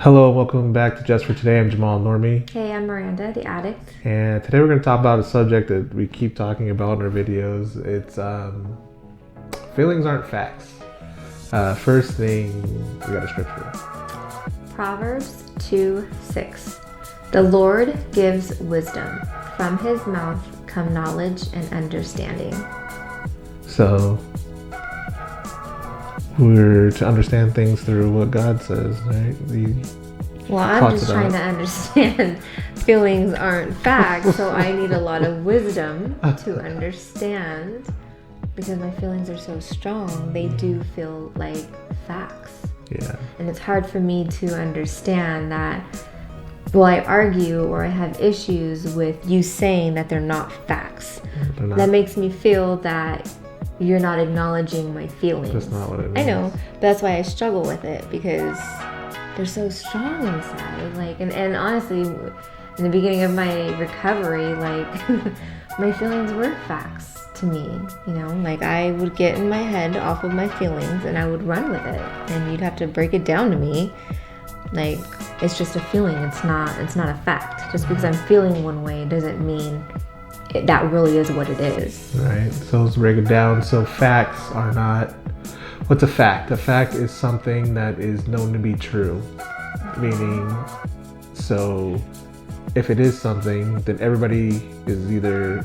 Hello, welcome back to Just for Today. I'm Jamal Normie. Hey, I'm Miranda, the addict. And today we're going to talk about a subject that we keep talking about in our videos. It's feelings aren't facts. First thing, we got a scripture. Proverbs 2:6. The Lord gives wisdom. From his mouth come knowledge and understanding. So, we're to understand things through what God says, right? Well, I'm just trying to understand. Feelings aren't facts, so I need a lot of wisdom to understand, because my feelings are so strong. They do feel like facts. Yeah. And it's hard for me to understand that. Well, I argue or I have issues with you saying that they're not facts. They're not. That makes me feel that you're not acknowledging my feelings. That's not what it means. I know, but that's why I struggle with it, because they're so strong inside. Like, and honestly, in the beginning of my recovery, like my feelings were facts to me. You know, like I would get in my head off of my feelings and I would run with it, and you'd have to break it down to me. Like, it's just a feeling. It's not a fact. Just because I'm feeling one way doesn't mean that really is what it is. Right. So let's break it down. So facts are not. What's a fact? A fact is something that is known to be true. Meaning, so if it is something, then everybody is either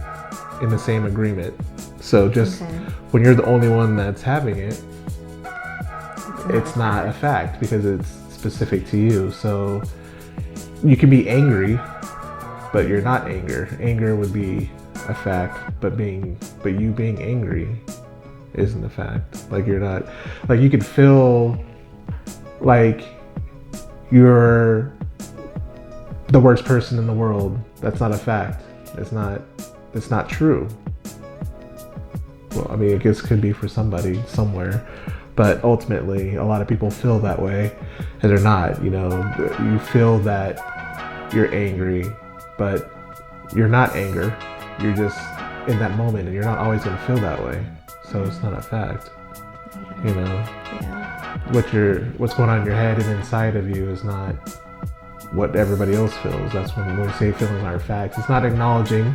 in the same agreement. So just when you're the only one that's having it, it's not a fact because it's specific to you. So you can be angry, but you're not anger. Anger would be a fact, but you being angry isn't a fact. Like you're not, like you could feel like you're the worst person in the world. That's not a fact. It's not true. Well, I mean, I guess it could be for somebody somewhere, but ultimately a lot of people feel that way and they're not. You know, you feel that you're angry, but you're not anger. You're just in that moment and you're not always going to feel that way. So it's not a fact. You know, what's going on in your head and inside of you is not what everybody else feels. That's when we say feelings aren't facts. It's not acknowledging.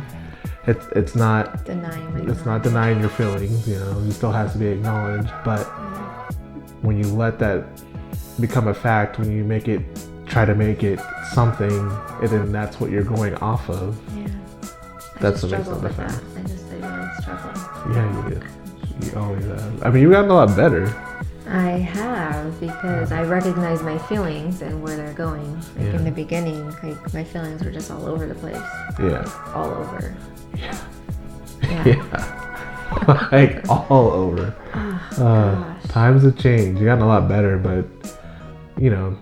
It's not denying. It's not denying your feelings. You know, it still has to be acknowledged. But when you let that become a fact, when you try to make it something, and then that's what you're going off of. Yeah. That's what makes it a fact. I really struggle. Yeah, you do. You always have. I mean, you've gotten a lot better. I have, because I recognize my feelings and where they're going. Like in the beginning, like my feelings were just all over the place. Yeah. Like, all over. Yeah. Yeah. Like all over. Times have changed. You've gotten a lot better, but you know,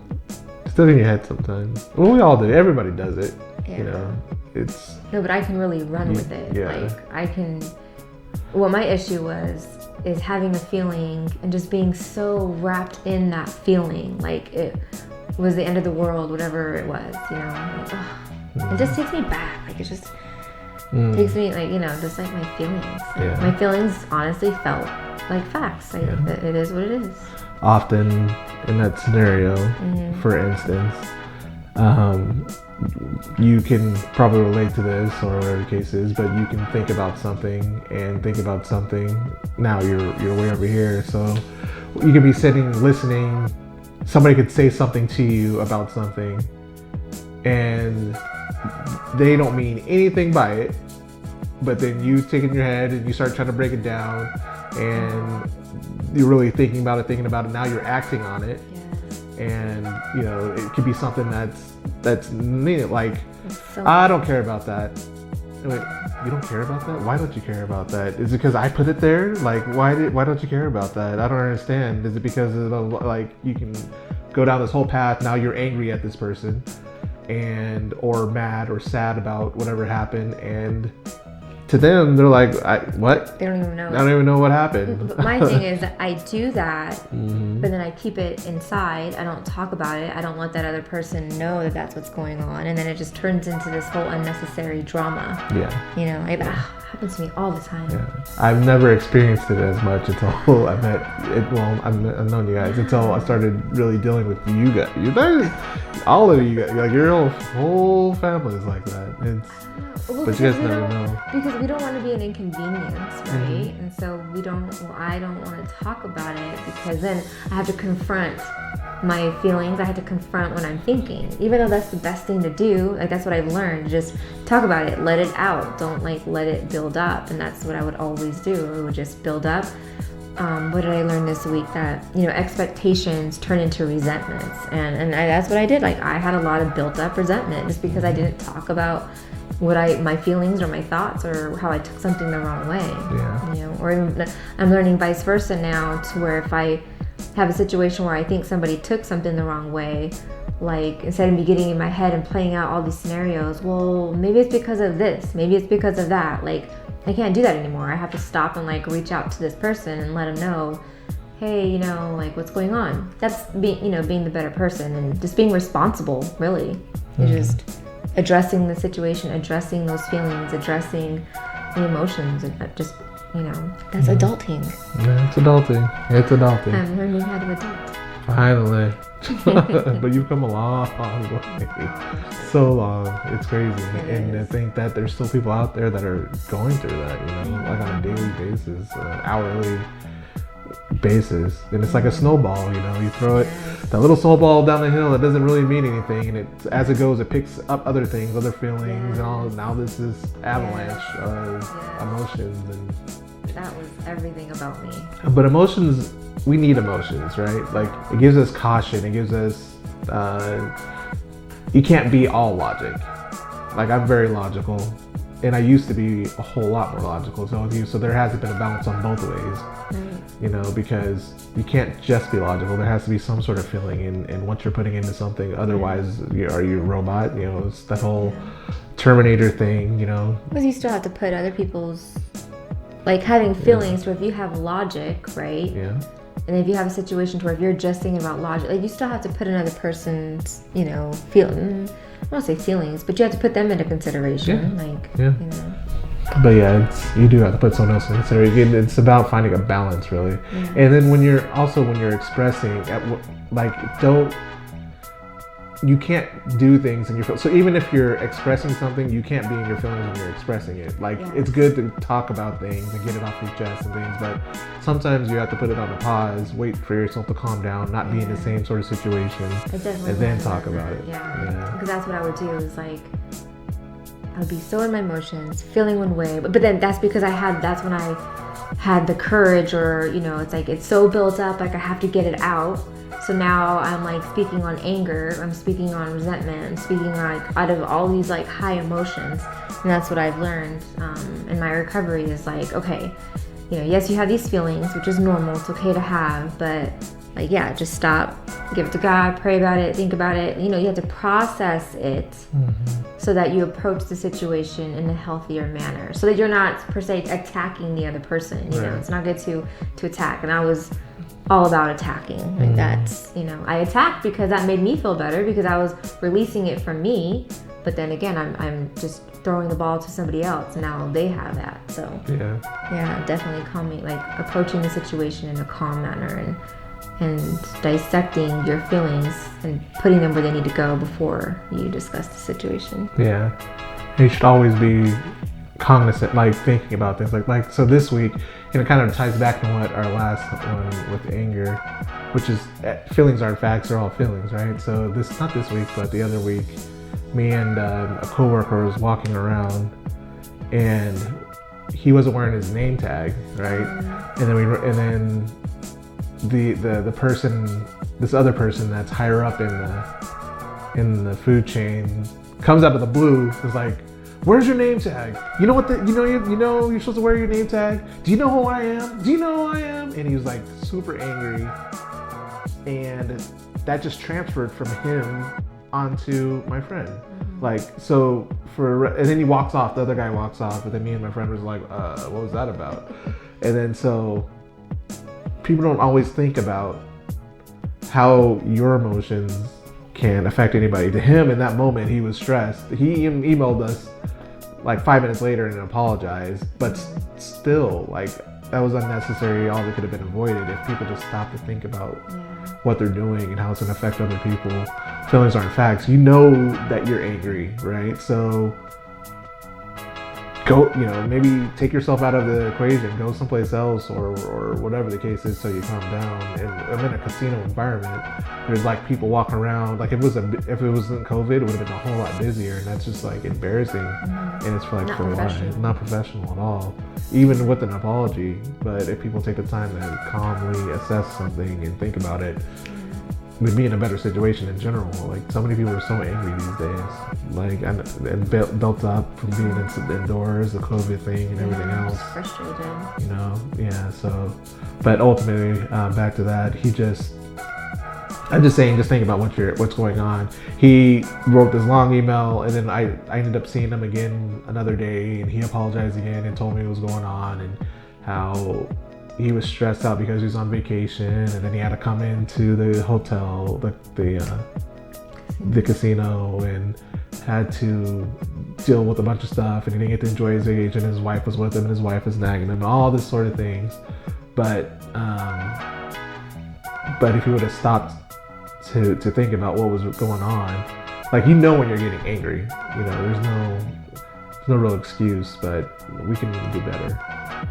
it's still in your head sometimes. Well, we all do. Everybody does it. Yeah. You know, it's. No, but I can really run with it. Yeah. Like I can. What my issue is having a feeling and just being so wrapped in that feeling, like it was the end of the world, whatever it was, you know. Like, it just takes me back. Like it just takes me, like, you know, just like my feelings. Yeah. My feelings honestly felt like facts. Like it is what it is. Often in that scenario, for instance, you can probably relate to this or whatever the case is, but you can think about something. Now you're way over here, so you could be sitting listening. Somebody could say something to you about something and they don't mean anything by it, but then you take it in your head and you start trying to break it down and you're really thinking about it. Now you're acting on it. And you know, it could be something that's needed. Like, I don't care about that. Wait, you don't care about that? Why don't you care about that? Is it because I put it there? Like, why don't you care about that? I don't understand. Is it because of like you can go down this whole path? Now you're angry at this person, or mad or sad about whatever happened, and to them, they're like, what? They don't even know. I don't even know what happened. But my thing is that I do that, but then I keep it inside. I don't talk about it. I don't let that other person know that that's what's going on. And then it just turns into this whole unnecessary drama. Yeah. You know, it happens to me all the time. Yeah. I've never experienced it as much until I met it. Well, I've known you guys until I started really dealing with you guys. You guys, all of you guys, like your whole family is like that. But you guys never know. Because we don't want to be an inconvenience, right? And so I don't want to talk about it because then I have to confront my feelings. I have to confront what I'm thinking. Even though that's the best thing to do, like that's what I've learned. Just talk about it, let it out. Don't like let it build up. And that's what I would always do. It would just build up. What did I learn this week? That, you know, expectations turn into resentments. And that's what I did. Like I had a lot of built up resentment just because I didn't talk about my feelings or my thoughts or how I took something the wrong way. Yeah. You know, or even, I'm learning vice versa now to where if I have a situation where I think somebody took something the wrong way, like instead of me getting in my head and playing out all these scenarios, well, maybe it's because of this, maybe it's because of that. Like I can't do that anymore. I have to stop and like reach out to this person and let them know, hey, you know, like what's going on. That's being the better person and just being responsible, really. Just addressing the situation, addressing those feelings, addressing the emotions, and just, you know, that's adulting. Yeah, it's adulting. It's adulting. I'm learning how to adult. Finally. But you've come a long way. So long. It's crazy. And I think that there's still people out there that are going through that, you know, like on a daily basis, hourly basis. And it's like a snowball, you know, you throw it, that little snowball down the hill that doesn't really mean anything, and as it goes it picks up other things, other feelings, and all. Now this is avalanche of emotions, and that was everything about me. But emotions, we need emotions, right? Like it gives us caution, it gives us you can't be all logic. Like I'm very logical, and I used to be a whole lot more logical. So there hasn't been a balance on both ways. You know, because you can't just be logical. There has to be some sort of feeling in what you're putting into something. Otherwise, are you a robot? You know, it's that whole Terminator thing, you know. Because you still have to put other people's, like having feelings where if you have logic, right? Yeah. And if you have a situation where if you're just thinking about logic, like you still have to put another person's, you know, feeling. I don't want to say feelings, but you have to put them into consideration. You know. But yeah, you do have to put someone else in consideration. It's about finding a balance, really. And then when you're expressing, you can't do things in your feelings. So even if you're expressing something, you can't be in your feelings when you're expressing it. Like it's good to talk about things and get it off your chest and things, but sometimes you have to put it on a pause, wait for yourself to calm down, not be in the same sort of situation, and then talk about it. Yeah. Because that's what I would do is like, I would be so in my emotions, feeling one way, but then that's because that's when I had the courage, or, you know, it's like it's so built up, like I have to get it out. So now I'm like speaking on anger, I'm speaking on resentment, I'm speaking like out of all these like high emotions. And that's what I've learned in my recovery is like, okay, you know, yes, you have these feelings, which is normal, it's okay to have, but like, yeah, just stop, give it to God, pray about it, think about it. You know, you have to process it so that you approach the situation in a healthier manner, so that you're not per se attacking the other person. You know, it's not good to attack. And I was all about attacking. Like that's, you know, I attacked because that made me feel better because I was releasing it from me. But then again, I'm just throwing the ball to somebody else. Now they have that. So yeah, definitely calming, like approaching the situation in a calm manner and dissecting your feelings and putting them where they need to go before you discuss the situation. Yeah. You should always be cognizant, like thinking about things like so this week, and it kind of ties back to what our last one with anger, which is feelings aren't facts, they're all feelings, right? So not this week, but the other week, me and a coworker was walking around and he wasn't wearing his name tag, right? And then the person, this other person that's higher up in the food chain, comes out of the blue, is like, "Where's your name tag? You know what? You know you're supposed to wear your name tag. Do you know who I am? Do you know who I am?" And he was like super angry, and that just transferred from him onto my friend. Like, so and then he walks off. The other guy walks off, and then me and my friend was like, what was that about? And then so people don't always think about how your emotions can affect anybody. To him, in that moment, he was stressed. He emailed us like 5 minutes later and apologized, but still, like, that was unnecessary. All that could have been avoided if people just stopped to think about what they're doing and how it's going to affect other people. Feelings aren't facts. You know that you're angry, right? So go, maybe take yourself out of the equation, go someplace else or whatever the case is, so you calm down. And I'm in a casino environment. There's like people walking around. Like if it wasn't COVID, it would have been a whole lot busier, and that's just like embarrassing. And it's for why? Not professional at all, even with an apology. But if people take the time to calmly assess something and think about it, we'd be in a better situation in general. Like, so many people are so angry these days, like, and built up from being indoors, the COVID thing and everything else. Frustrated. So, but ultimately, back to that, I'm just saying, just think about what's going on. He wrote this long email, and then I ended up seeing him again another day, and he apologized again and told me what was going on and how he was stressed out because he was on vacation, and then he had to come into the hotel, the casino, and had to deal with a bunch of stuff, and he didn't get to enjoy his vacation. His wife was with him, and his wife was nagging him, all this sort of things. But if he would have stopped to think about what was going on, like, when you're getting angry, there's no real excuse, but we can do better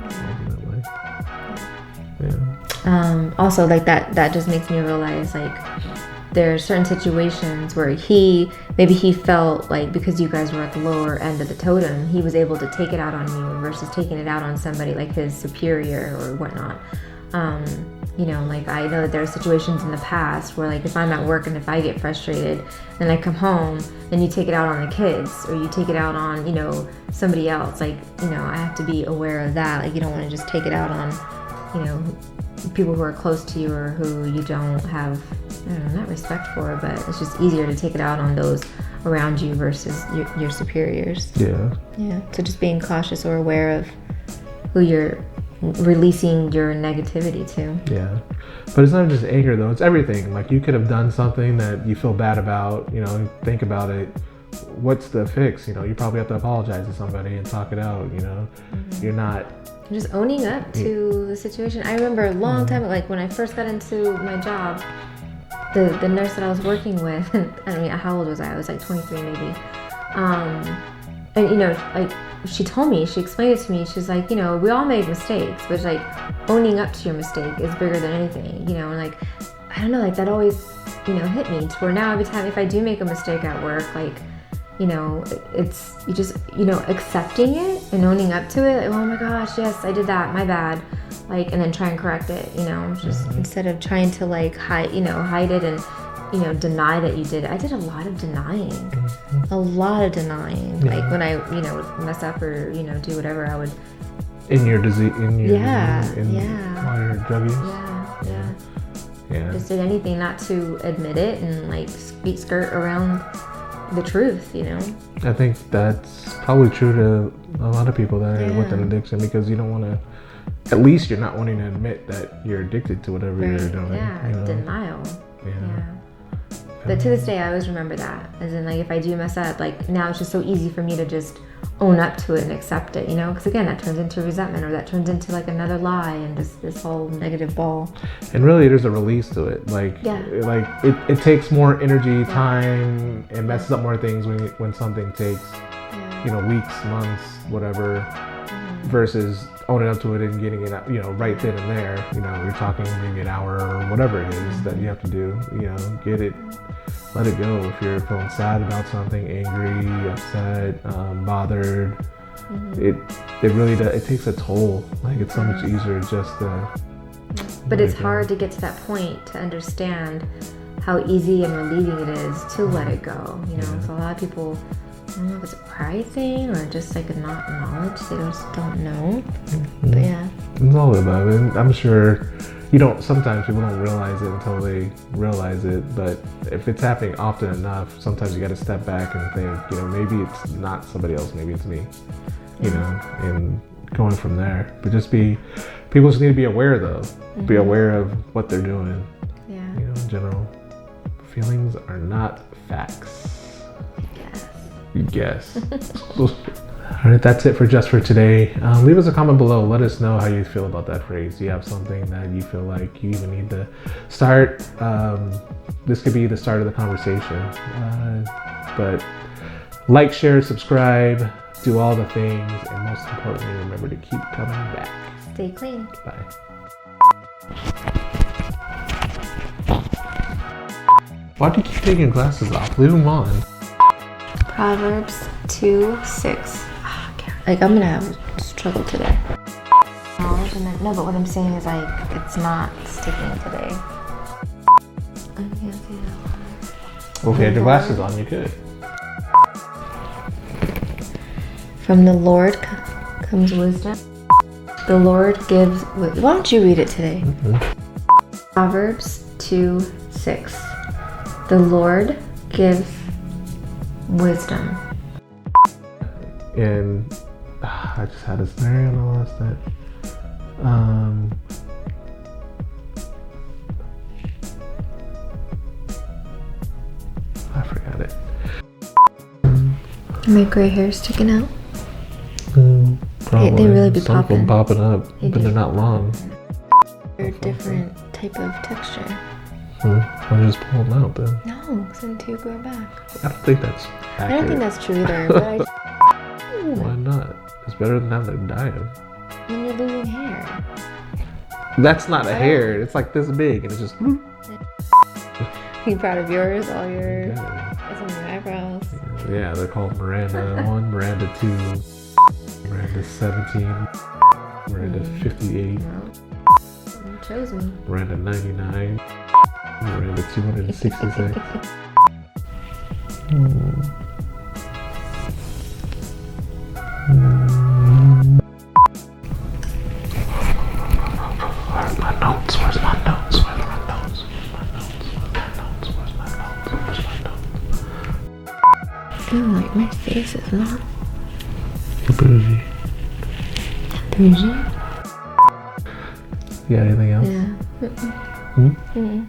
ultimately. Yeah. Also, like, that just makes me realize, like, there are certain situations where maybe he felt like because you guys were at the lower end of the totem, he was able to take it out on you versus taking it out on somebody like his superior or whatnot. Like, I know that there are situations in the past where, like, if I'm at work and if I get frustrated, then I come home and you take it out on the kids, or you take it out on, somebody else. Like, I have to be aware of that. Like, you don't want to just take it out on, people who are close to you or who you don't have, not respect for, but it's just easier to take it out on those around you versus your superiors. Yeah. So just being cautious or aware of who you're releasing your negativity to. Yeah. But it's not just anger, though. It's everything. Like, you could have done something that you feel bad about, think about it. What's the fix? You probably have to apologize to somebody and talk it out, You're not... Just owning up to the situation. I remember a long time, like, when I first got into my job, the nurse that I was working with, I mean, how old was I? I was like 23 maybe. And, like, she explained it to me. She's like, we all made mistakes, but, like, owning up to your mistake is bigger than anything, and, like, I don't know, like, that always, hit me to where now every time if I do make a mistake at work, like, it's, you just, accepting it and owning up to it. Like, oh my gosh, yes, I did that, my bad. Like, and then try and correct it, just instead of trying to, like, hide it and, deny that you did it. I did a lot of denying. Like, when I, would mess up or, do whatever, I would. In your disease, while you're drug use? Yeah. Just did anything not to admit it and, like, skirt around the truth, I think that's probably true to a lot of people that are with an addiction, because you don't want to, at least you're not wanting to admit that you're addicted to whatever you're doing. Denial. But to this day, I always remember that. As in, like, if I do mess up, like, now it's just so easy for me to just own up to it and accept it, because again, that turns into resentment, or that turns into, like, another lie and this whole negative ball. And really, there's a release to it. Like, it takes more energy, time, and messes up more things when something takes, weeks, months, whatever, versus owning up to it and getting it out, right then and there. You're talking maybe an hour or whatever it is that you have to do, get it, let it go. If you're feeling sad about something, angry, upset, bothered, it really does, it takes a toll. Like, it's so much easier just to... But it's hard to get to that point to understand how easy and relieving it is to let it go, So a lot of people, I don't know if it's a pride thing or just, like, a not knowledge. They just don't know. But yeah. It's all about it. I'm sure sometimes people don't realize it until they realize it, but if it's happening often enough, sometimes you got to step back and think, maybe it's not somebody else, maybe it's me, and going from there. But people just need to be aware though, be aware of what they're doing. Yeah. In general, feelings are not facts. Yes. All right, that's it for today. Leave us a comment below. Let us know how you feel about that phrase. Do you have something that you feel like you even need to start? This could be the start of the conversation. But like, share, subscribe, do all the things, and most importantly, remember to keep coming back. Stay clean. Bye. Why do you keep taking your glasses off? Leave them on. Proverbs 2:6. Like, I'm gonna have a struggle today. No, but what I'm saying is, like, it's not sticking today. I can't see that. Well, if you had your glasses on, you could. From the Lord comes wisdom. The Lord gives wisdom. Why don't you read it today? Proverbs 2:6. The Lord gives wisdom. And I just had a scenario and I lost it. I forgot it. My gray hair sticking out. Probably. They really be Some of them popping up, but they're not long. They're a different type of texture. Why don't you just pull them out then? No, because then two grow back. I don't think that's accurate. I don't think that's true either. But Why not? It's better than having to dye them. when you're losing hair. That's not a hair. It's like this big, and it's just. Are you proud of yours? All your Yeah. it's on your eyebrows. Yeah, they're called Miranda 1, Miranda 2, Miranda 17, Miranda 58, You chose me. Miranda 99, Miranda 266. Where's my notes? Where's my notes? Where's my notes? Where's my notes? Where's my notes? Where's my notes? I feel like my face is not You're bougie. bougie. You got anything else? Yeah. Hmm? Mm-mm.